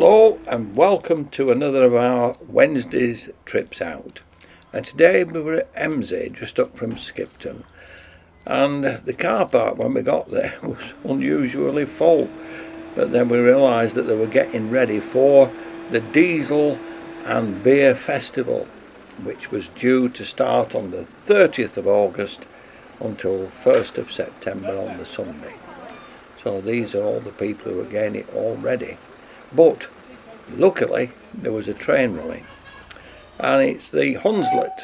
Hello and welcome to another of our Wednesday's trips out. And today we were at Embsay, just up from Skipton, and the car park when we got there was unusually full. But then we realised that they were getting ready for the Diesel and Beer Festival, which was due to start on the 30th of August until 1st of September on the Sunday. So these are all the people who are getting it all ready. But luckily there was a train running, and it's the Hunslet,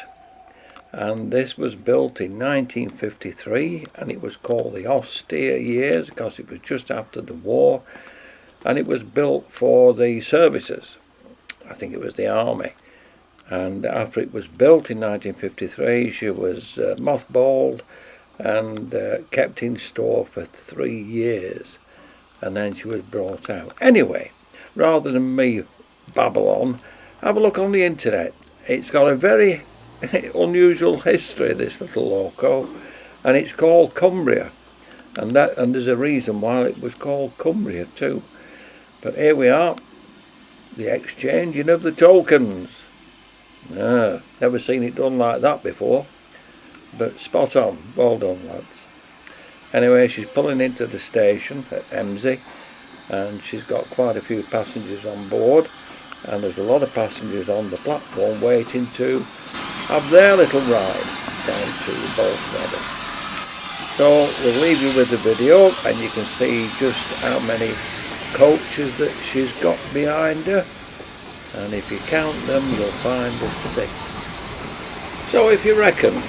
and this was built in 1953, and it was called the austere years because it was just after the war, and it was built for the services. I think it was the army, and after it was built in 1953 she was mothballed and kept in store for 3 years, and then she was brought out. Anyway, rather than me babble on, have a look on the internet. It's got a very unusual history, this little loco, and it's called Cumbria, and there's a reason why it was called Cumbria too. But here we are, the exchanging of the tokens. Never seen it done like that before, but spot on. Well done, lads. Anyway, she's pulling into the station at Embsay, and she's got quite a few passengers on board, and there's a lot of passengers on the platform waiting to have their little ride down to Bolton. So we'll leave you with the video, and you can see just how many coaches that she's got behind her, and if you count them you'll find there's 6. So if you reckon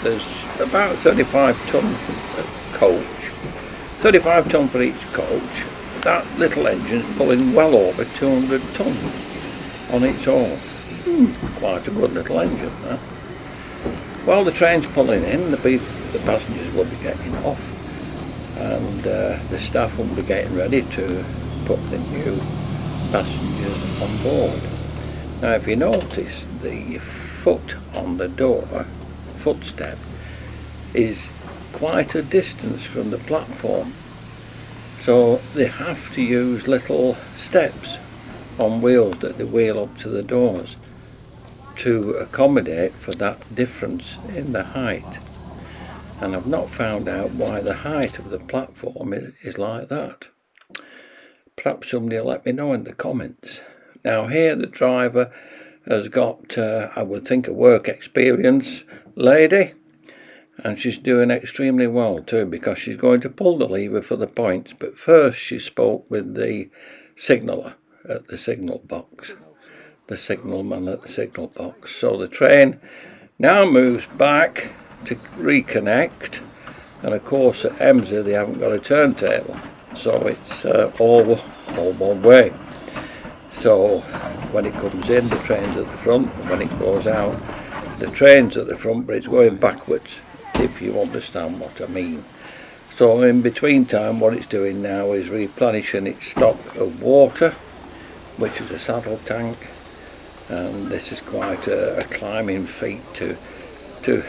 there's about 35 tonne coach, 35 tonne for each coach, that little engine's pulling well over 200 tonnes on its own. Quite a good little engine, huh? While the train's pulling in, the passengers will be getting off, and the staff will be getting ready to put the new passengers on board. Now if you notice, the foot on the door, footstep, is quite a distance from the platform. So they have to use little steps on wheels that they wheel up to the doors to accommodate for that difference in the height. And I've not found out why the height of the platform is like that. Perhaps somebody will let me know in the comments. Now here the driver has got, I would think, a work experience lady, and she's doing extremely well too, because she's going to pull the lever for the points. But first she spoke with the signaller at the signal box, the signalman at the signal box. So the train now moves back to reconnect, and of course at Embsay they haven't got a turntable, so it's all one way. So when it comes in, the train's at the front, and when it goes out, the train's at the front, but it's going backwards, if you understand what I mean. So in between time, what it's doing now is replenishing its stock of water, which is a saddle tank, and this is quite a climbing feat to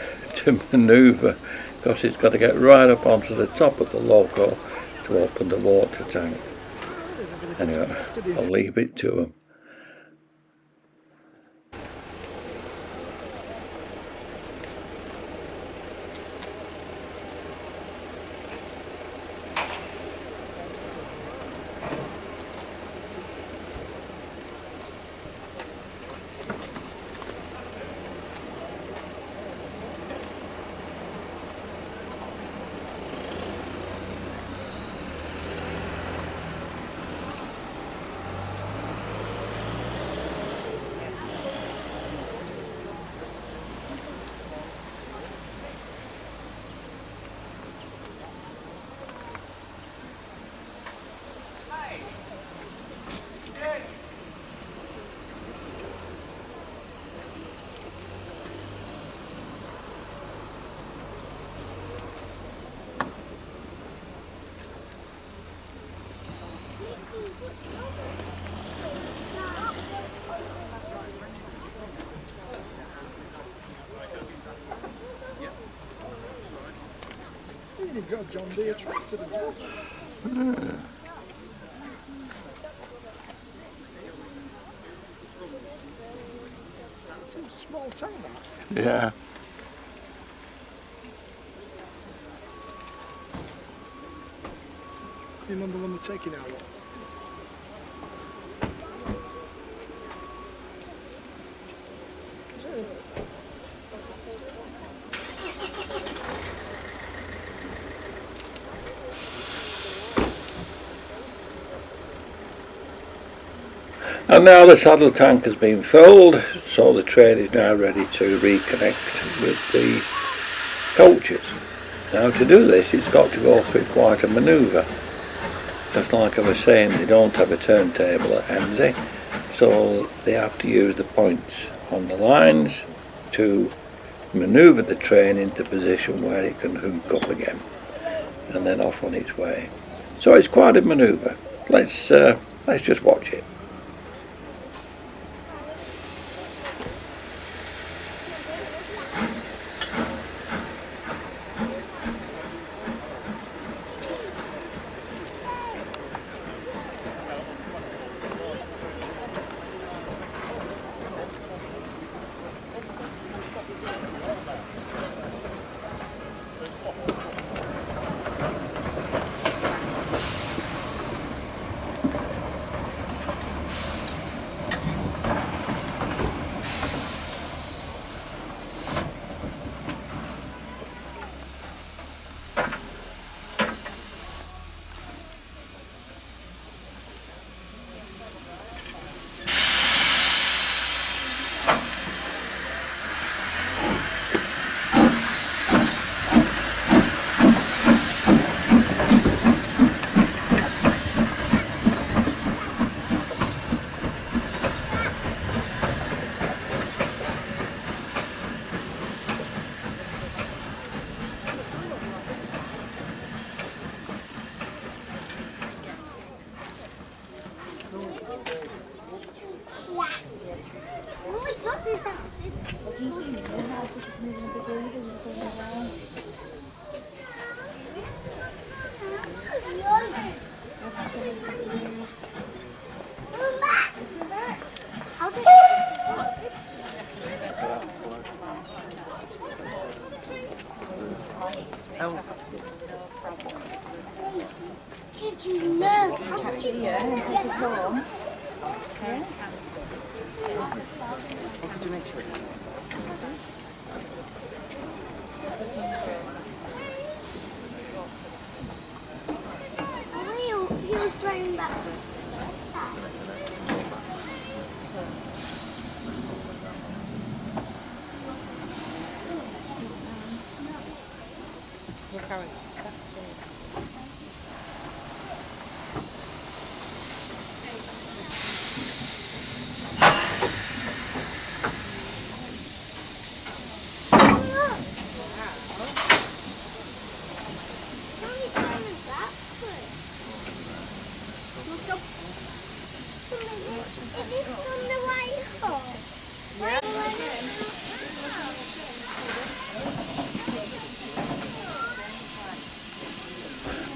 manoeuvre, because it's got to get right up onto the top of the loco to open the water tank. Anyway, I'll leave it to them. You've got a John Deere tractor as well. small tank that. Yeah. You remember when they're taking out one? And now the saddle tank has been filled, so the train is now ready to reconnect with the coaches. Now to do this, it's got to go through quite a manoeuvre. Just like I was saying, they don't have a turntable at Embsay, so they have to use the points on the lines to manoeuvre the train into position where it can hook up again and then off on its way. So it's quite a manoeuvre. Let's just watch it. Did you know? How did you know? And take us home. Okay. Did you make sure it's he was driving back.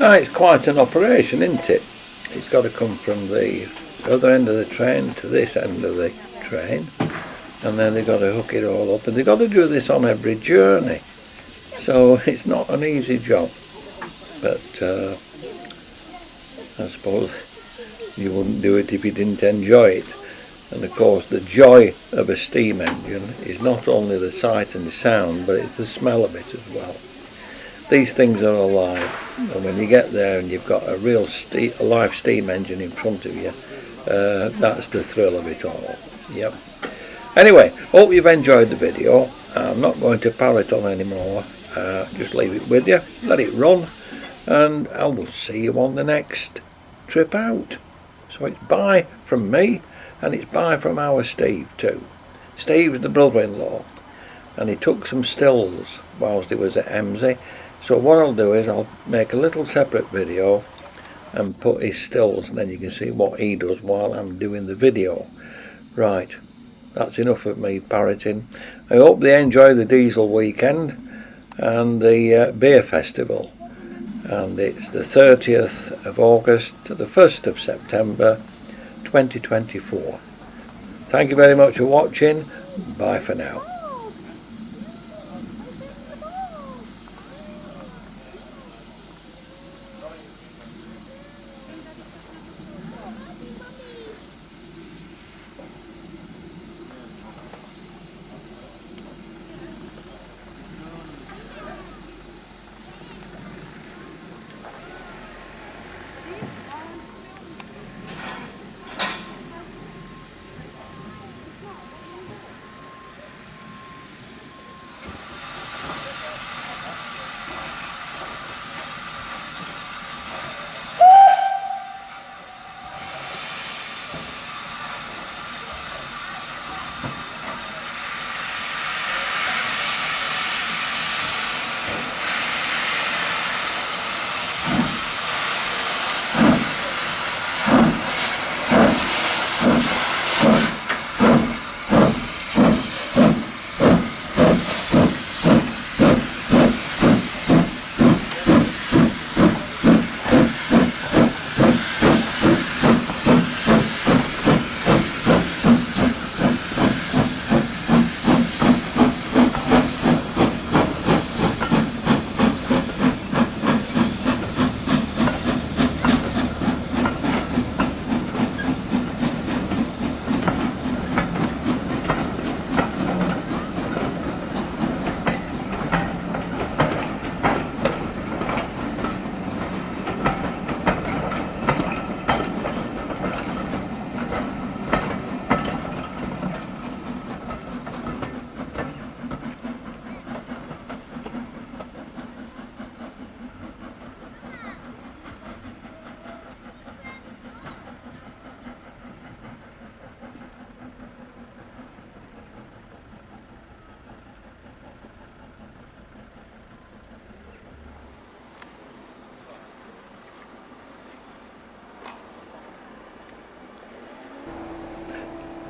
Now it's quite an operation, isn't it? It's got to come from the other end of the train to this end of the train, and then they've got to hook it all up, and they've got to do this on every journey, so it's not an easy job. But I suppose you wouldn't do it if you didn't enjoy it. And of course the joy of a steam engine is not only the sight and the sound, but it's the smell of it as well. These things are alive, and when you get there and you've got a real live steam engine in front of you, that's the thrill of it all. Yep. Anyway, hope you've enjoyed the video. I'm not going to parrot on anymore. Just leave it with you, let it run, and I will see you on the next trip out. So it's bye from me, and it's bye from our Steve too. Steve's the brother-in-law, and he took some stills whilst he was at Embsay. So what I'll do is I'll make a little separate video and put his stills, and then you can see what he does while I'm doing the video. Right, that's enough of me parroting. I hope they enjoy the diesel weekend and the beer festival, and it's the 30th of August to the 1st of September 2024. Thank you very much for watching. Bye for now.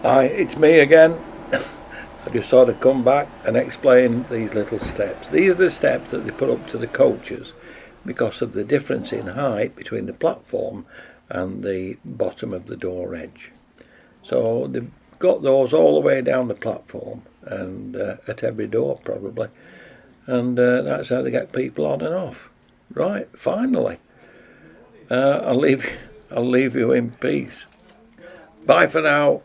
Hi, it's me again. I just thought I'd come back and explain these little steps. These are the steps that they put up to the coaches because of the difference in height between the platform and the bottom of the door edge. So they've got those all the way down the platform and at every door probably, and that's how they get people on and off. Right, finally. I'll leave you in peace. Bye for now.